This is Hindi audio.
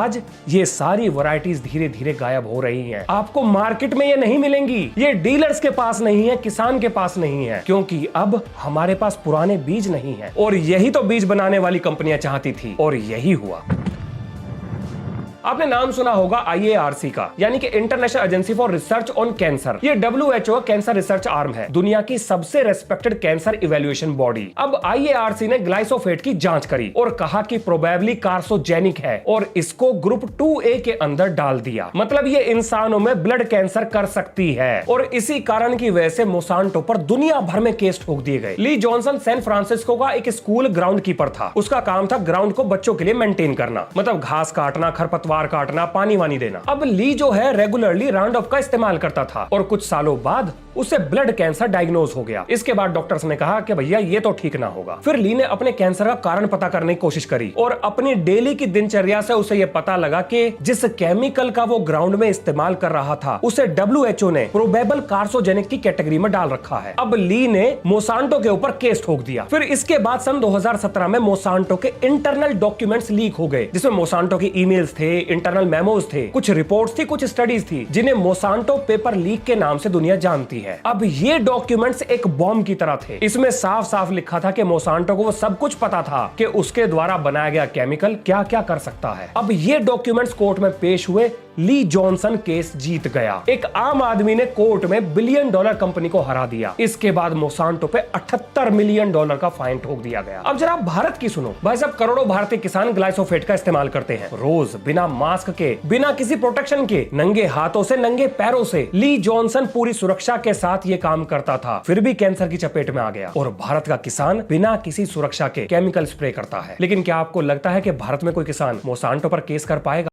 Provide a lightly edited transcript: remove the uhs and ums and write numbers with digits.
आज ये सारी वैरायटीज धीरे धीरे गायब हो रही हैं। आपको मार्केट में ये नहीं मिलेंगी, ये डीलर्स के पास नहीं है, किसान के पास नहीं है, क्योंकि अब हमारे पास पुराने बीज नहीं है। और यही तो बीज बनाने वाली कंपनियां चाहती थी और यही हुआ। आपने नाम सुना होगा IARC का, यानी कि international agency for research on cancer. ये WHO कैंसर रिसर्च आर्म है, दुनिया की सबसे रेस्पेक्टेड कैंसर इवैल्यूएशन बॉडी। अब IARC ने ग्लाइसोफेट की जांच करी और कहा कि प्रोबेबली कार्सिनोजेनिक है और इसको ग्रुप 2A के अंदर डाल दिया। मतलब ये इंसानों में ब्लड कैंसर कर सकती है और इसी कारण की वजह से मोसांटो पर दुनिया भर में केस ठोक दिए गए। ली जॉनसन सैन फ्रांसिस्को का एक स्कूल ग्राउंड कीपर था। उसका काम था ग्राउंड को बच्चों के लिए मेंटेन करना, मतलब घास काटना, खरपतवार काटना, पानी वानी देना। अब ली जो है रेगुलरली राउंडअप का इस्तेमाल करता था और कुछ सालों बाद उसे ब्लड कैंसर डायग्नोज हो गया। इसके बाद डॉक्टर्स ने कहा कि भैया ये तो ठीक ना होगा। फिर ली ने अपने कैंसर का कारण पता करने की कोशिश करी और अपनी डेली की दिनचर्या से उसे ये पता लगा कि जिस केमिकल का वो ग्राउंड में इस्तेमाल कर रहा था उसे WHO ने प्रोबेबल कार्सिनोजेनिक की कैटेगरी में डाल रखा है। अब ली ने मोसांटो के ऊपर केस ठोक दिया। फिर इसके बाद सन 2017 में मोसांटो के इंटरनल डॉक्यूमेंट्स लीक हो गए, जिसमें मोसांटो की ईमेल्स थे, इंटरनल मेमोज थे, कुछ रिपोर्ट्स थी, कुछ स्टडीज थी, जिन्हें मोसांटो पेपर लीक के नाम से दुनिया जानती है। अब ये डॉक्यूमेंट्स एक बॉम्ब की तरह थे। इसमें साफ साफ लिखा था कि मोसांटो को वो सब कुछ पता था कि उसके द्वारा बनाया गया केमिकल क्या क्या कर सकता है। अब ये डॉक्यूमेंट्स कोर्ट में पेश हुए, ली जॉनसन केस जीत गया। एक आम आदमी ने कोर्ट में $1 बिलियन कंपनी को हरा दिया। इसके बाद मोसांटो पे $78 मिलियन का फाइन ठोक दिया गया। अब जरा भारत की सुनो। भाई साहब, करोड़ों भारतीय किसान ग्लाइसोफेट का इस्तेमाल करते हैं रोज, बिना मास्क के, बिना किसी प्रोटेक्शन के, नंगे हाथों से, नंगे पैरों से। ली जॉनसन पूरी सुरक्षा के साथ ये काम करता था, फिर भी कैंसर की चपेट में आ गया। और भारत का किसान बिना किसी सुरक्षा के केमिकल स्प्रे करता है। लेकिन क्या आपको लगता है कि भारत में कोई किसान मोसांटो पर केस कर पाएगा?